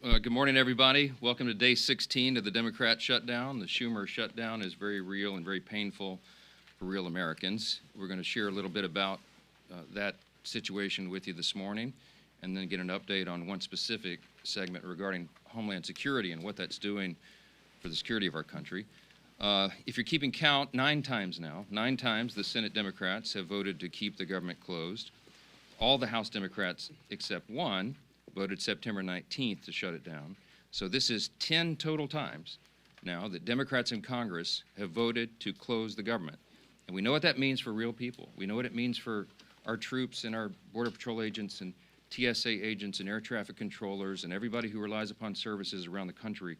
Good morning, everybody. Welcome to day 16 of the Democrat shutdown. The Schumer shutdown is very real and very painful for real Americans. We're going to share a little bit about that situation with you this morning, and then get an update on one specific segment regarding Homeland Security and what that's doing for the security of our country. If you're keeping count, 9 times the Senate Democrats have voted to keep the government closed. All the House Democrats except one voted September 19th to shut it down. So this is 10 total times now that Democrats in Congress have voted to close the government. And we know what that means for real people. We know what it means for our troops and our Border Patrol agents and TSA agents and air traffic controllers and everybody who relies upon services around the country.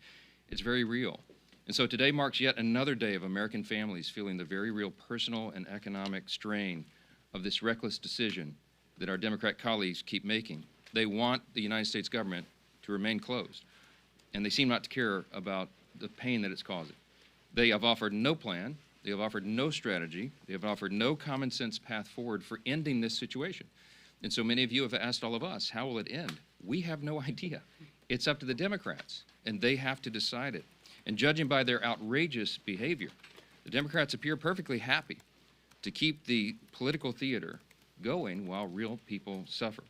It's very real. And so today marks yet another day of American families feeling the very real personal and economic strain of this reckless decision that our Democrat colleagues keep making. They want the United States government to remain closed, and they seem not to care about the pain that it's causing. They have offered no plan, they have offered no strategy, they have offered no common sense path forward for ending this situation. And so many of you have asked all of us, how will it end? We have no idea. It's up to the Democrats, and they have to decide it. And judging by their outrageous behavior, the Democrats appear perfectly happy to keep the political theater going while real people suffer.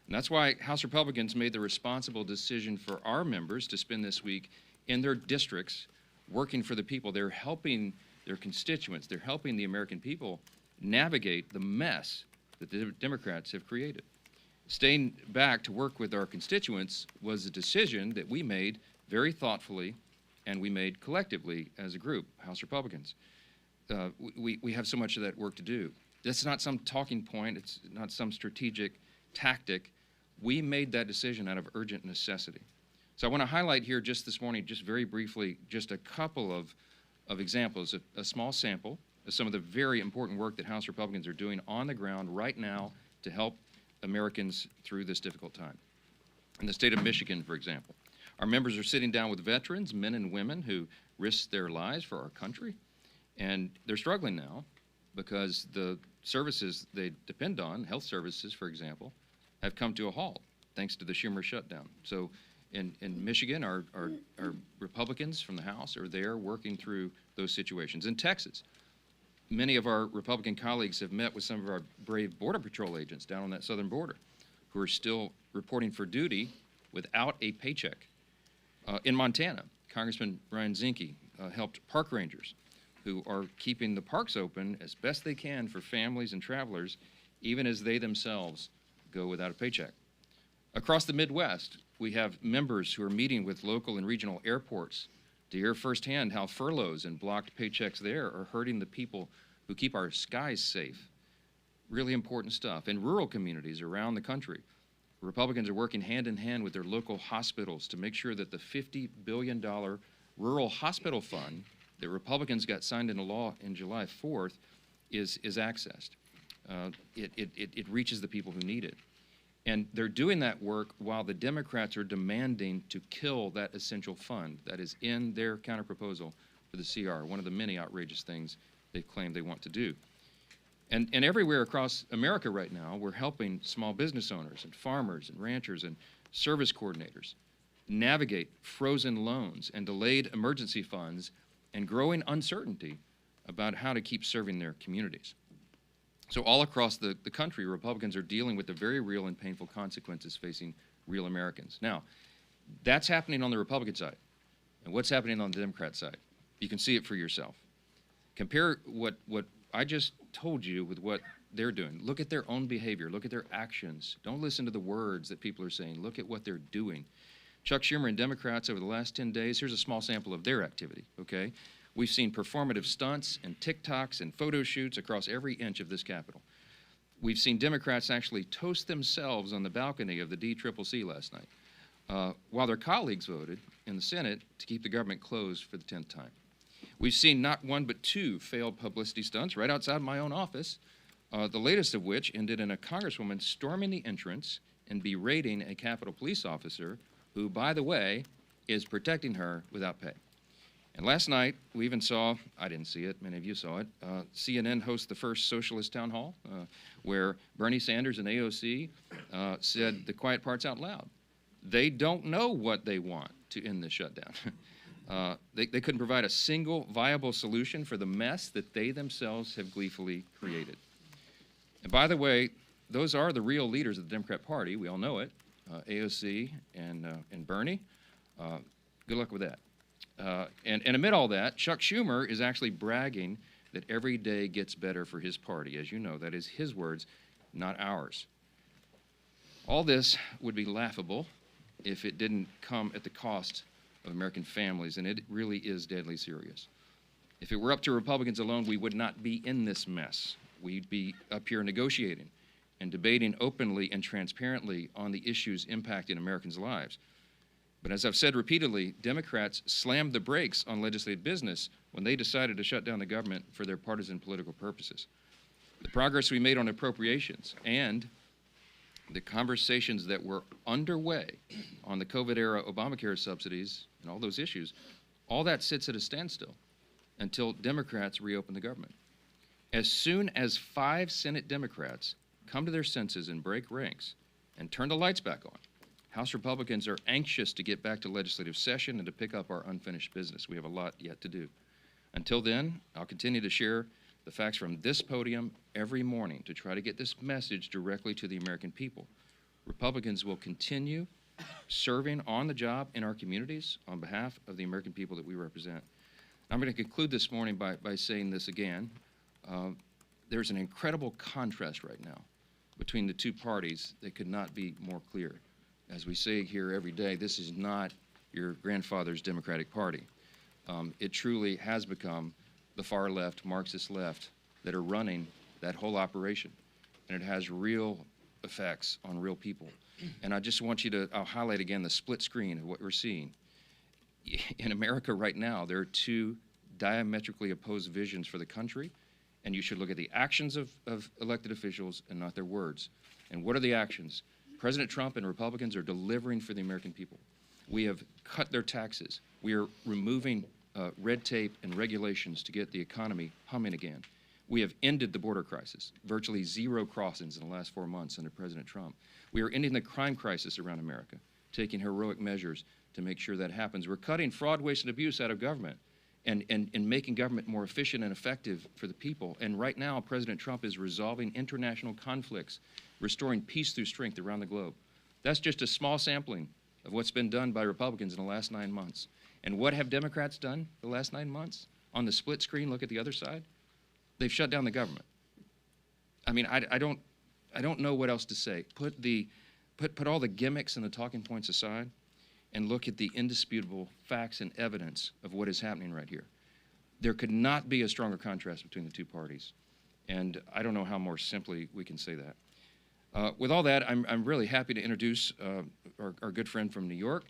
And that's why House Republicans made the responsible decision for our members to spend this week in their districts working for the people. They're helping their constituents. They're helping the American people navigate the mess that the Democrats have created. Staying back to work with our constituents was a decision that we made very thoughtfully and we made collectively as a group, House Republicans. We have so much of that work to do. That's not some talking point. It's not some strategic tactic. We made that decision out of urgent necessity. So I want to highlight here just this morning, just very briefly, just a couple of examples, a small sample of some of the very important work that House Republicans are doing on the ground right now to help Americans through this difficult time. In the state of Michigan, for example, our members are sitting down with veterans, men and women who risked their lives for our country, and they're struggling now because the services they depend on, health services, for example, have come to a halt thanks to the Schumer shutdown. So in Michigan, our Republicans from the House are there working through those situations. In Texas, many of our Republican colleagues have met with some of our brave Border Patrol agents down on that southern border who are still reporting for duty without a paycheck. In Montana, Congressman Ryan Zinke helped park rangers who are keeping the parks open as best they can for families and travelers, even as they themselves go without a paycheck. Across the Midwest, we have members who are meeting with local and regional airports to hear firsthand how furloughs and blocked paychecks there are hurting the people who keep our skies safe. Really important stuff. In rural communities around the country, Republicans are working hand in hand with their local hospitals to make sure that the $50 billion rural hospital fund that Republicans got signed into law in July 4th is accessed. It reaches the people who need it. And they're doing that work while the Democrats are demanding to kill that essential fund that is in their counterproposal for the CR, one of the many outrageous things they claim they want to do. And everywhere across America right now, we're helping small business owners and farmers and ranchers and service coordinators navigate frozen loans and delayed emergency funds and growing uncertainty about how to keep serving their communities. So all across the country, Republicans are dealing with the very real and painful consequences facing real Americans. Now, that's happening on the Republican side. And what's happening on the Democrat side? You can see it for yourself. Compare what I just told you with what they're doing. Look at their own behavior. Look at their actions. Don't listen to the words that people are saying. Look at what they're doing. Chuck Schumer and Democrats over the last 10 days, here's a small sample of their activity, okay? We've seen performative stunts and TikToks and photo shoots across every inch of this Capitol. We've seen Democrats actually toast themselves on the balcony of the DCCC last night, while their colleagues voted in the Senate to keep the government closed for the 10th time. We've seen not one but 2 failed publicity stunts right outside my own office, the latest of which ended in a congresswoman storming the entrance and berating a Capitol police officer who, by the way, is protecting her without pay. And last night, we even saw, I didn't see it, many of you saw it, CNN host the first socialist town hall where Bernie Sanders and AOC said the quiet parts out loud. They don't know what they want to end this shutdown. They couldn't provide a single viable solution for the mess that they themselves have gleefully created. And by the way, those are the real leaders of the Democrat Party. We all know it, AOC and Bernie. Good luck with that. And amid all that, Chuck Schumer is actually bragging that every day gets better for his party. As you know, that is his words, not ours. All this would be laughable if it didn't come at the cost of American families, and it really is deadly serious. If it were up to Republicans alone, we would not be in this mess. We'd be up here negotiating and debating openly and transparently on the issues impacting Americans' lives. But as I've said repeatedly, Democrats slammed the brakes on legislative business when they decided to shut down the government for their partisan political purposes. The progress we made on appropriations and the conversations that were underway on the COVID-era Obamacare subsidies and all those issues, all that sits at a standstill until Democrats reopen the government. As soon as 5 Senate Democrats come to their senses and break ranks and turn the lights back on, House Republicans are anxious to get back to legislative session and to pick up our unfinished business. We have a lot yet to do. Until then, I'll continue to share the facts from this podium every morning to try to get this message directly to the American people. Republicans will continue serving on the job in our communities on behalf of the American people that we represent. I'm going to conclude this morning by saying this again. There's an incredible contrast right now between the two parties that could not be more clear. As we say here every day, this is not your grandfather's Democratic Party. It truly has become the far left, Marxist left, that are running that whole operation. And it has real effects on real people. And I just want you to, I'll highlight again the split screen of what we're seeing. In America right now, there are 2 diametrically opposed visions for the country, and you should look at the actions of elected officials and not their words. And what are the actions? President Trump and Republicans are delivering for the American people. We have cut their taxes. We are removing red tape and regulations to get the economy humming again. We have ended the border crisis, virtually 0 crossings in the last 4 months under President Trump. We are ending the crime crisis around America, taking heroic measures to make sure that happens. We're cutting fraud, waste, and abuse out of government and making government more efficient and effective for the people. And right now, President Trump is resolving international conflicts, restoring peace through strength around the globe. That's just a small sampling of what's been done by Republicans in the last 9 months. And what have Democrats done the last 9 months? On the split screen, look at the other side. They've shut down the government. I mean, I don't know what else to say. Put all the gimmicks and the talking points aside and look at the indisputable facts and evidence of what is happening right here. There could not be a stronger contrast between the two parties. And I don't know how more simply we can say that. With all that, I'm really happy to introduce our good friend from New York.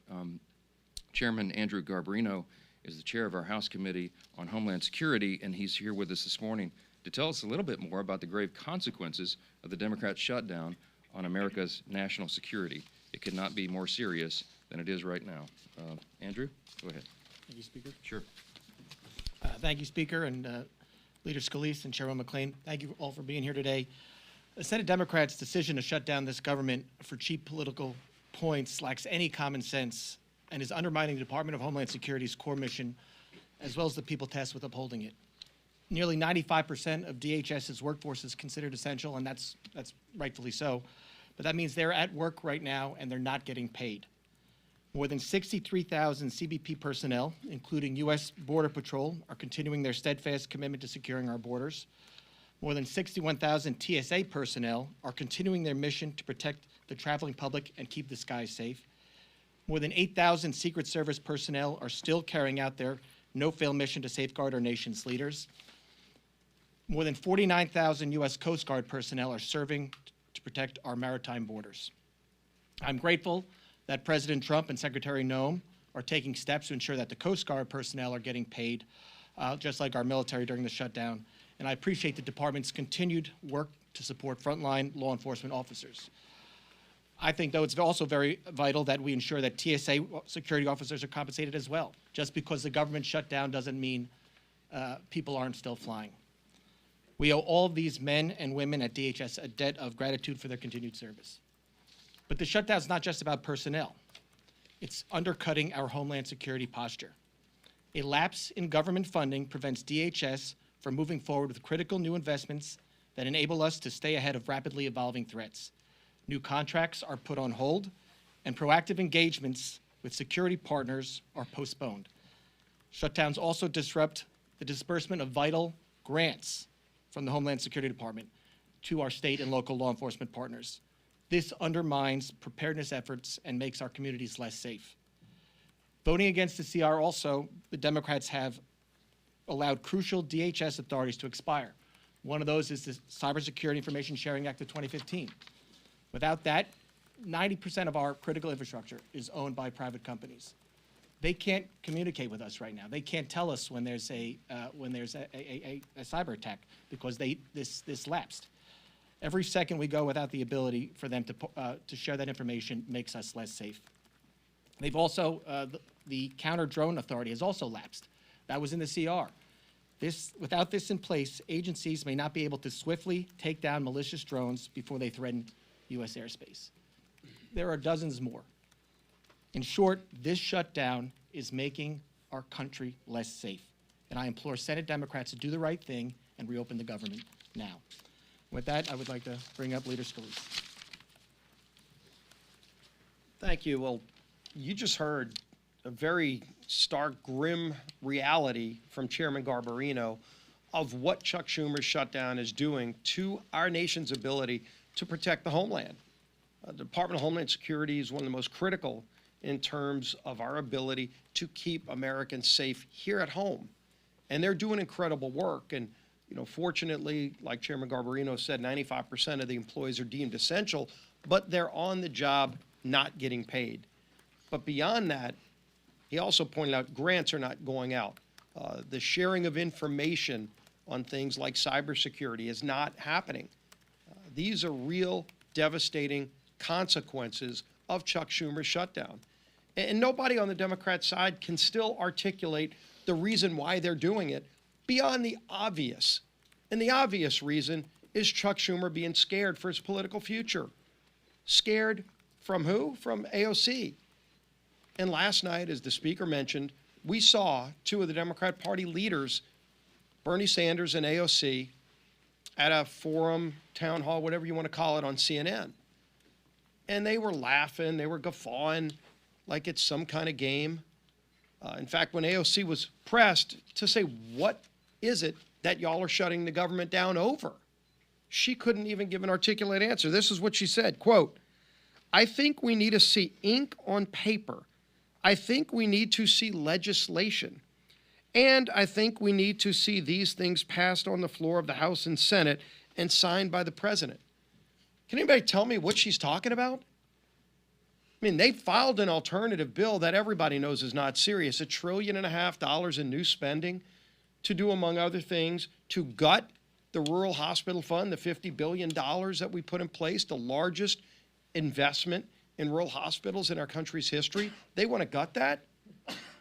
Chairman Andrew Garbarino is the chair of our House Committee on Homeland Security, and he's here with us this morning to tell us a little bit more about the grave consequences of the Democrat shutdown on America's national security. It could not be more serious than it is right now. Andrew, go ahead. Thank you, Speaker. Sure. Thank you, Speaker, and Leader Scalise and Chairman McClain. Thank you all for being here today. The Senate Democrats' decision to shut down this government for cheap political points lacks any common sense and is undermining the Department of Homeland Security's core mission, as well as the people tasked with upholding it. Nearly 95% of DHS's workforce is considered essential, and that's rightfully so. But that means they're at work right now, and they're not getting paid. More than 63,000 CBP personnel, including U.S. Border Patrol, are continuing their steadfast commitment to securing our borders. More than 61,000 TSA personnel are continuing their mission to protect the traveling public and keep the skies safe. More than 8,000 Secret Service personnel are still carrying out their no-fail mission to safeguard our nation's leaders. More than 49,000 U.S. Coast Guard personnel are serving to protect our maritime borders. I'm grateful that President Trump and Secretary Noem are taking steps to ensure that the Coast Guard personnel are getting paid, just like our military during the shutdown. And I appreciate the department's continued work to support frontline law enforcement officers. I think, though, it's also very vital that we ensure that TSA security officers are compensated as well. Just because the government shut down doesn't mean people aren't still flying. We owe all of these men and women at DHS a debt of gratitude for their continued service. But the shutdown is not just about personnel. It's undercutting our Homeland Security posture. A lapse in government funding prevents DHS from moving forward with critical new investments that enable us to stay ahead of rapidly evolving threats. New contracts are put on hold, and proactive engagements with security partners are postponed. Shutdowns also disrupt the disbursement of vital grants from the Homeland Security Department to our state and local law enforcement partners. This undermines preparedness efforts and makes our communities less safe. Voting against the CR also, the Democrats have allowed crucial DHS authorities to expire. One of those is the Cybersecurity Information Sharing Act of 2015. Without that, 90% of our critical infrastructure is owned by private companies. They can't communicate with us right now. They can't tell us when there's a cyber attack because this lapsed. Every second we go without the ability for them to share that information makes us less safe. They've also, the Counter Drone Authority has also lapsed. That was in the CR. Without this in place, agencies may not be able to swiftly take down malicious drones before they threaten U.S. airspace. There are dozens more. In short, this shutdown is making our country less safe. And I implore Senate Democrats to do the right thing and reopen the government now. With that, I would like to bring up Leader Scalise. Thank you. Well, you just heard a very stark, grim reality from Chairman Garbarino of what Chuck Schumer's shutdown is doing to our nation's ability to protect the homeland. The Department of Homeland Security is one of the most critical in terms of our ability to keep Americans safe here at home. And they're doing incredible work. And, you know, fortunately, like Chairman Garbarino said, 95% of the employees are deemed essential, but they're on the job not getting paid. But beyond that, he also pointed out grants are not going out. The sharing of information on things like cybersecurity is not happening. These are real devastating consequences of Chuck Schumer's shutdown. And nobody on the Democrat side can still articulate the reason why they're doing it beyond the obvious. And the obvious reason is Chuck Schumer being scared for his political future. Scared from who? From AOC. And last night, as the speaker mentioned, we saw two of the Democrat Party leaders, Bernie Sanders and AOC, at a forum, town hall, whatever you want to call it, on CNN. And they were laughing, they were guffawing like it's some kind of game. In fact, when AOC was pressed to say, what is it that y'all are shutting the government down over? She couldn't even give an articulate answer. This is what she said, quote, "I think we need to see ink on paper. I think we need to see legislation. And I think we need to see these things passed on the floor of the House and Senate and signed by the president." Can anybody tell me what she's talking about? I mean, they filed an alternative bill that everybody knows is not serious, $1.5 trillion in new spending to do, among other things, to gut the Rural Hospital Fund, the $50 billion that we put in place, the largest investment in rural hospitals in our country's history. They want to gut that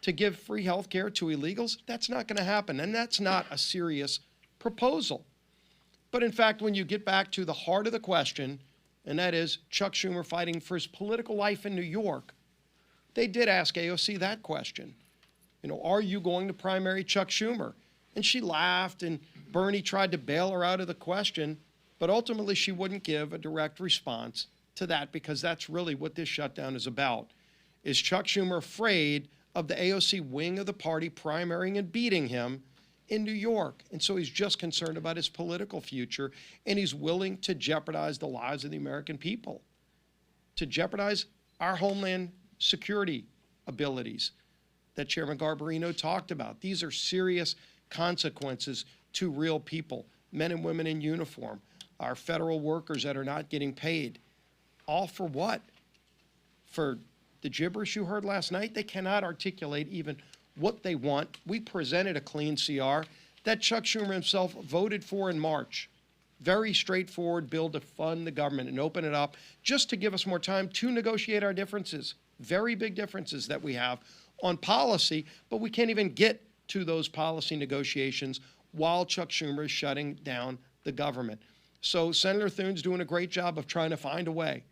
to give free health care to illegals? That's not going to happen, and that's not a serious proposal. But in fact, when you get back to the heart of the question, and that is Chuck Schumer fighting for his political life in New York, they did ask AOC that question. You know, are you going to primary Chuck Schumer? And she laughed, and Bernie tried to bail her out of the question, but ultimately she wouldn't give a direct response to that, because that's really what this shutdown is about. Is Chuck Schumer afraid of the AOC wing of the party primarying and beating him in New York? And so he's just concerned about his political future, and he's willing to jeopardize the lives of the American people, to jeopardize our homeland security abilities that Chairman Garbarino talked about. These are serious consequences to real people, men and women in uniform, our federal workers that are not getting paid. All for what? For the gibberish you heard last night? They cannot articulate even what they want. We presented a clean CR that Chuck Schumer himself voted for in March. Very straightforward bill to fund the government and open it up just to give us more time to negotiate our differences, very big differences that we have on policy, but we can't even get to those policy negotiations while Chuck Schumer is shutting down the government. So Senator Thune's doing a great job of trying to find a way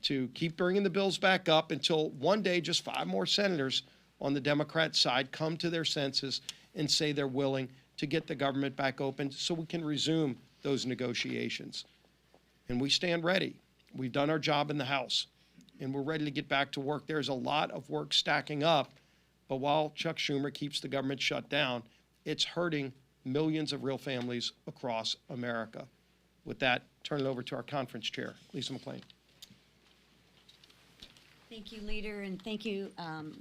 to keep bringing the bills back up until one day just 5 more senators on the Democrat side come to their senses and say they're willing to get the government back open so we can resume those negotiations. And we stand ready. We've done our job in the House, and we're ready to get back to work. There's a lot of work stacking up, but while Chuck Schumer keeps the government shut down, it's hurting millions of real families across America. With that, turn it over to our conference chair, Lisa McClain. Thank you, Leader, and thank you,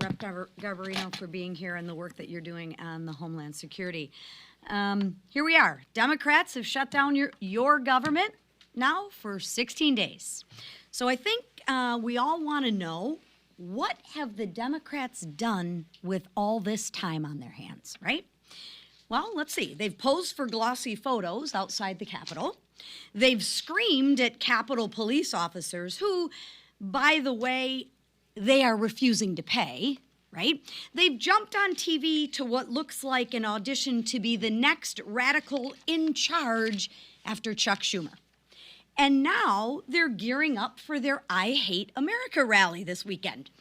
Rep. Garbarino, for being here and the work that you're doing on the Homeland Security. Here we are. Democrats have shut down your government now for 16 days. So I think we all want to know, what have the Democrats done with all this time on their hands, right? Well, let's see. They've posed for glossy photos outside the Capitol. They've screamed at Capitol police officers who, by the way, they are refusing to pay, right? They've jumped on TV to what looks like an audition to be the next radical in charge after Chuck Schumer. And now they're gearing up for their I Hate America rally this weekend.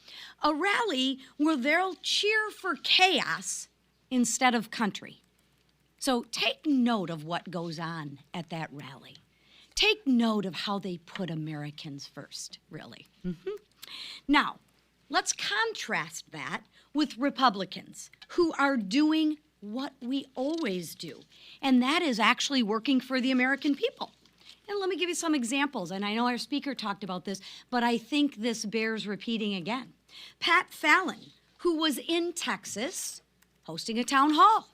A rally where they'll cheer for chaos instead of country. So take note of what goes on at that rally. Take note of how they put Americans first, really. Now, let's contrast that with Republicans who are doing what we always do, and that is actually working for the American people. And let me give you some examples, and I know our speaker talked about this, but I think this bears repeating again. Pat Fallon, who was in Texas hosting a town hall.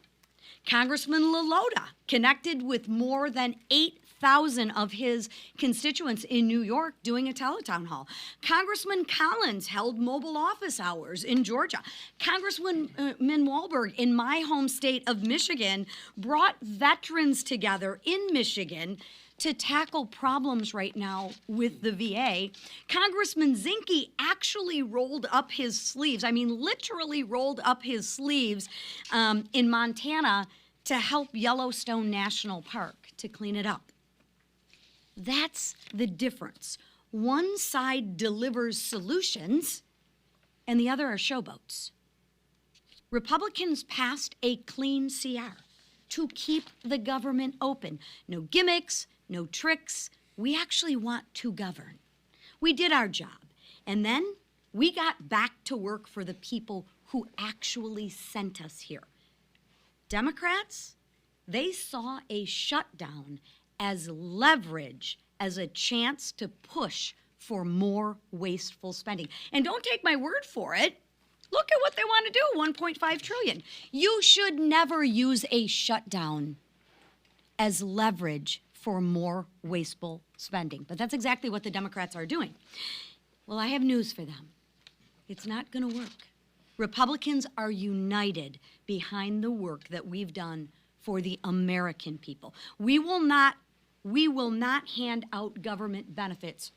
Congressman LaLota connected with more than 8,000 of his constituents in New York doing a teletown hall. Congressman Collins held mobile office hours in Georgia. Congressman Walberg in my home state of Michigan brought veterans together in Michigan to tackle problems right now with the VA. Congressman Zinke actually rolled up his sleeves, I mean literally rolled up his sleeves in Montana to help Yellowstone National Park to clean it up. That's the difference. One side delivers solutions and the other are showboats. Republicans passed a clean CR to keep the government open. No gimmicks, no tricks. We actually want to govern. We did our job. And then we got back to work for the people who actually sent us here. Democrats, they saw a shutdown as leverage, as a chance to push for more wasteful spending. And don't take my word for it. Look at what they want to do, $1.5 trillion. You should never use a shutdown as leverage for more wasteful spending. But that's exactly what the Democrats are doing. Well, I have news for them. It's not going to work. Republicans are united behind the work that we've done for the American people. We will not hand out government benefits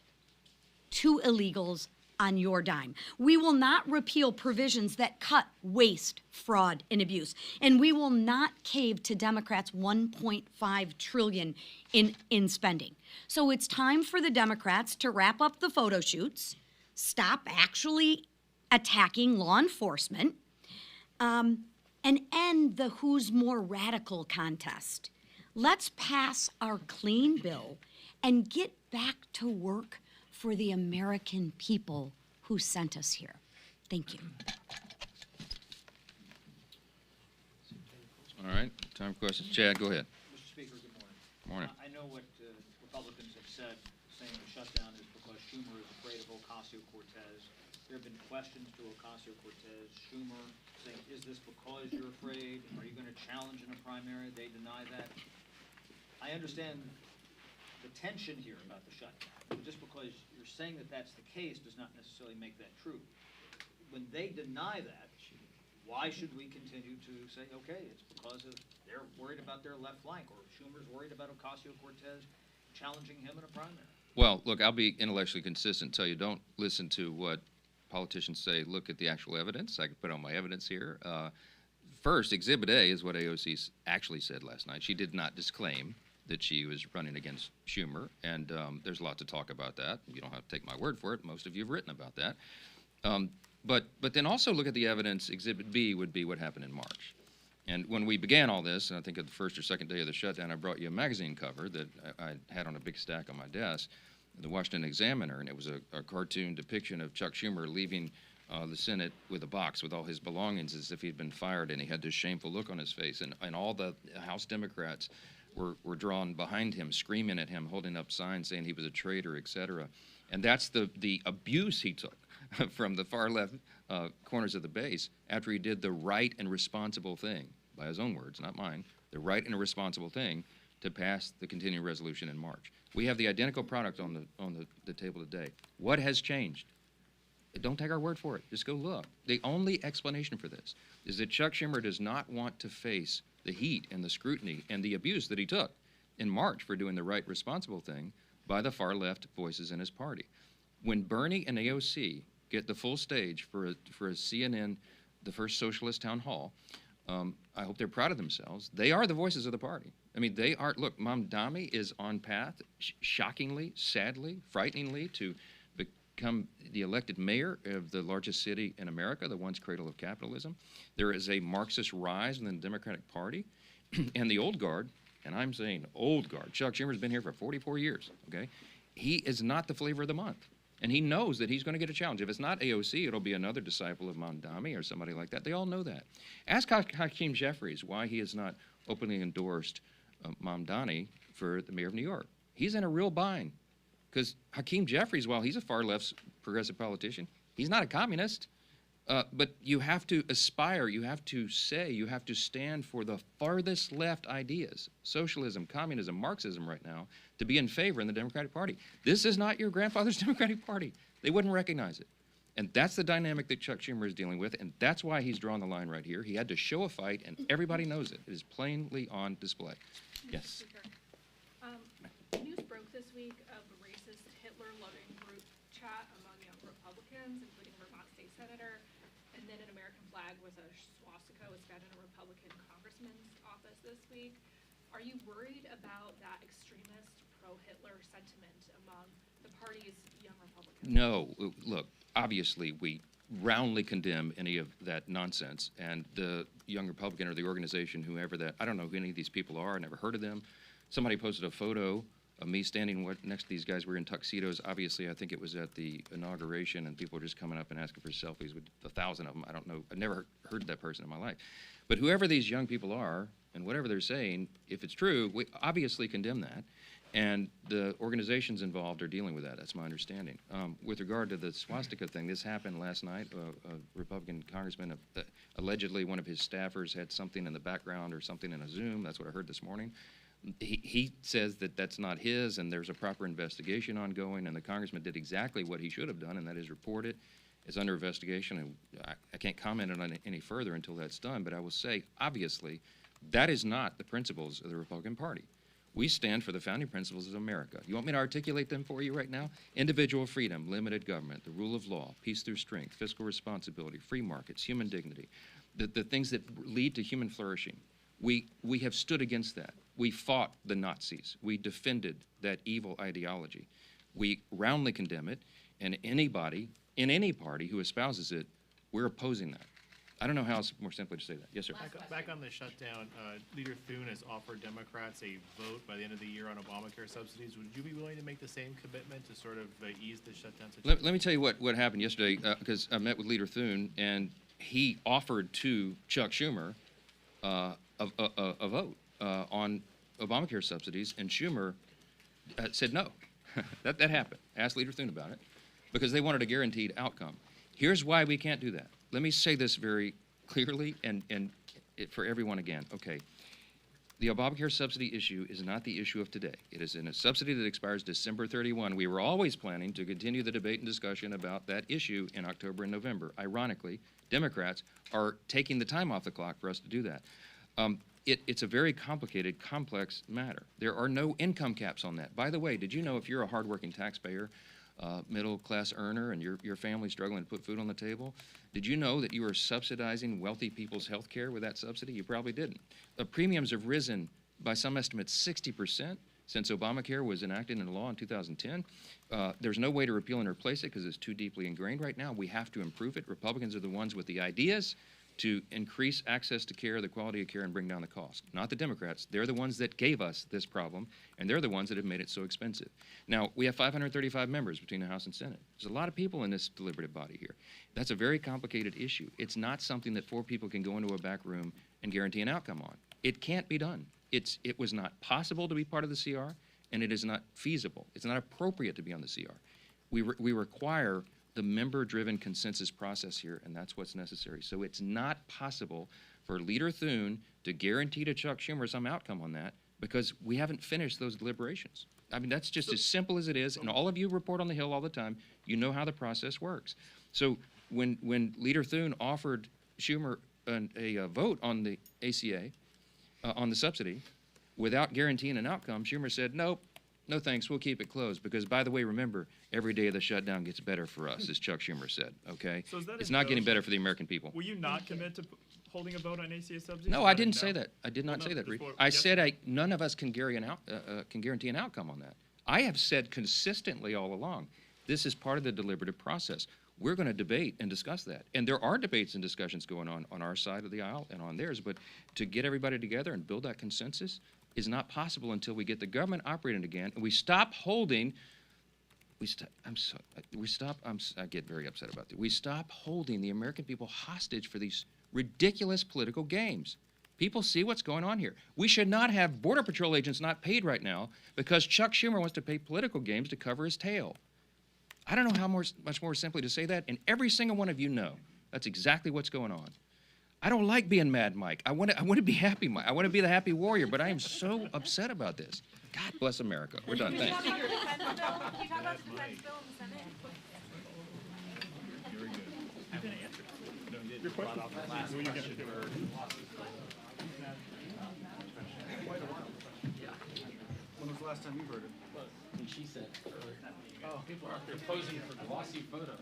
to illegals on your dime. We will not repeal provisions that cut waste, fraud, and abuse. And we will not cave to Democrats' $1.5 trillion in spending. So it's time for the Democrats to wrap up the photo shoots, stop actually attacking law enforcement, and end the who's more radical contest. Let's pass our clean bill and get back to work for the American people who sent us here. Thank you. All right, time for questions. Chad, go ahead. Mr. Speaker, good morning. Morning. I know what Republicans have said, saying the shutdown is because Schumer is afraid of Ocasio-Cortez. There have been questions to Ocasio-Cortez, Schumer, saying, is this because you're afraid? Are you going to challenge in a primary? They deny that. I understand the tension here about the shutdown. Just because you're saying that that's the case does not necessarily make that true. When they deny that, why should we continue to say, okay, it's because of they're worried about their left flank, or Schumer's worried about Ocasio-Cortez challenging him in a primary? Well, look, I'll be intellectually consistent, tell you don't listen to what politicians say, look at the actual evidence. I can put on my evidence here. First, Exhibit A is what AOC actually said last night. She did not disclaim that she was running against Schumer, and there's a lot to talk about that. You don't have to take my word for it. Most of you have written about that. But then also look at the evidence. Exhibit B would be what happened in March. And when we began all this, and I think at the first or second day of the shutdown, I brought you a magazine cover that I had on a big stack on my desk, the Washington Examiner, and it was a cartoon depiction of Chuck Schumer leaving the Senate with a box with all his belongings as if he'd been fired, and he had this shameful look on his face, and all the House Democrats were drawn behind him, screaming at him, holding up signs saying he was a traitor, etc. And that's the abuse he took from the far left corners of the base after he did the right and responsible thing, by his own words, not mine, the right and responsible thing to pass the continuing resolution in March. We have the identical product on the table today. What has changed? Don't take our word for it. Just go look. The only explanation for this is that Chuck Schumer does not want to face the heat and the scrutiny and the abuse that he took in March for doing the right, responsible thing by the far left voices in his party. When Bernie and AOC get the full stage for a CNN, the first socialist town hall, I hope they're proud of themselves. They are the voices of the party. I mean, they are. Look, Mamdani is on path, shockingly, sadly, frighteningly, to become the elected mayor of the largest city in America, the once cradle of capitalism. There is a Marxist rise in the Democratic Party, and the old guard, and I'm saying old guard. Chuck Schumer's been here for 44 years. Okay, he is not the flavor of the month. And he knows that he's going to get a challenge. If it's not AOC, it'll be another disciple of Mamdani or somebody like that. They all know that. Ask Hakeem Jeffries why he has not openly endorsed Mamdani for the mayor of New York. He's in a real bind. Because Hakeem Jeffries, while he's a far-left progressive politician, he's not a communist. But you have to aspire, you have to say, you have to stand for the farthest left ideas, socialism, communism, Marxism right now, to be in favor in the Democratic Party. This is not your grandfather's Democratic Party. They wouldn't recognize it. And that's the dynamic that Chuck Schumer is dealing with, and that's why he's drawn the line right here. He had to show a fight, and everybody knows it. It is plainly on display. Yes. News broke this week of a racist Hitler-loving group chat among young Republicans, including Vermont State Senator, and then an American flag with a swastika was found in a Republican congressman's office this week. Are you worried about that extremist pro-Hitler sentiment among the party's young Republicans? No. Look, obviously we roundly condemn any of that nonsense, and the young Republican or the organization, whoever that, I don't know who any of these people are, I never heard of them. Somebody posted a photo of me standing next to these guys. We're in tuxedos. Obviously, I think it was at the inauguration, and people were just coming up and asking for selfies with 1,000 of them. I don't know. I've never heard of that person in my life. But whoever these young people are, and whatever they're saying, if it's true, we obviously condemn that. And the organizations involved are dealing with that. That's my understanding. With regard to the swastika thing, this happened last night. A Republican congressman, allegedly one of his staffers had something in the background or something in a Zoom. That's what I heard this morning. He says that that's not his, and there's a proper investigation ongoing, and the congressman did exactly what he should have done, and that is report it. It's under investigation, and I can't comment on it any further until that's done, but I will say, obviously, that is not the principles of the Republican Party. We stand for the founding principles of America. You want me to articulate them for you right now? Individual freedom, limited government, the rule of law, peace through strength, fiscal responsibility, free markets, human dignity, the things that lead to human flourishing. We have stood against that. We fought the Nazis. We defended that evil ideology. We roundly condemn it, and anybody in any party who espouses it, we're opposing that. I don't know how else more simply to say that. Yes, sir. Back on the shutdown, Leader Thune has offered Democrats a vote by the end of the year on Obamacare subsidies. Would you be willing to make the same commitment to sort of ease the shutdown situation? Let me tell you what happened yesterday, because I met with Leader Thune, and he offered to Chuck Schumer a vote on Obamacare subsidies, and Schumer said no. that happened. Asked Leader Thune about it, because they wanted a guaranteed outcome. Here's why we can't do that. Let me say this very clearly and for everyone again. Okay, the Obamacare subsidy issue is not the issue of today. It is in a subsidy that expires December 31. We were always planning to continue the debate and discussion about that issue in October and November. Ironically, Democrats are taking the time off the clock for us to do that. It's a very complicated, complex matter. There are no income caps on that. By the way, did you know if you're a hardworking taxpayer, middle-class earner, and your family's struggling to put food on the table, did you know that you are subsidizing wealthy people's health care with that subsidy? You probably didn't. Premiums have risen by some estimates 60% since Obamacare was enacted into law in 2010. There's no way to repeal and replace it because it's too deeply ingrained right now. We have to improve it. Republicans are the ones with the ideas to increase access to care, the quality of care, and bring down the cost. Not the Democrats. They're the ones that gave us this problem, and they're the ones that have made it so expensive. Now, we have 535 members between the House and Senate. There's a lot of people in this deliberative body here. That's a very complicated issue. It's not something that 4 people can go into a back room and guarantee an outcome on. It can't be done. It was not possible to be part of the CR, and it is not feasible. It's not appropriate to be on the CR. We require the member-driven consensus process here, and that's what's necessary. So it's not possible for Leader Thune to guarantee to Chuck Schumer some outcome on that because we haven't finished those deliberations. I mean, that's just as simple as it is, and all of you report on the Hill all the time. You know how the process works. So when Leader Thune offered Schumer a vote on the ACA, on the subsidy, without guaranteeing an outcome, Schumer said, nope, no thanks, we'll keep it closed. Because, by the way, remember, every day of the shutdown gets better for us, as Chuck Schumer said, okay? So is that It's a not getting no? better for the American people. Will you not commit to holding a vote on ACA subsidies? No, Is I that a didn't no? say that. I did not Well, say no, that, Reed. before- I yes. said none of us can guarantee an outcome on that. I have said consistently all along, this is part of the deliberative process. We're going to debate and discuss that. And there are debates and discussions going on our side of the aisle and on theirs, but to get everybody together and build that consensus is not possible until we get the government operating again and we stop holding, I get very upset about that. We stop holding the American people hostage for these ridiculous political games. People see what's going on here. We should not have Border Patrol agents not paid right now because Chuck Schumer wants to pay political games to cover his tail. I don't know how much more simply to say that, and every single one of you know that's exactly what's going on. I don't like being mad, Mike. I want to be happy, Mike. I want to be the happy warrior, but I am so upset about this. God bless America. We're done. Thanks. Can you talk about the defense bill in the Senate? Your question? Will you get to do it? When was the last time you heard it? And she said earlier. Oh, people are posing for glossy photos.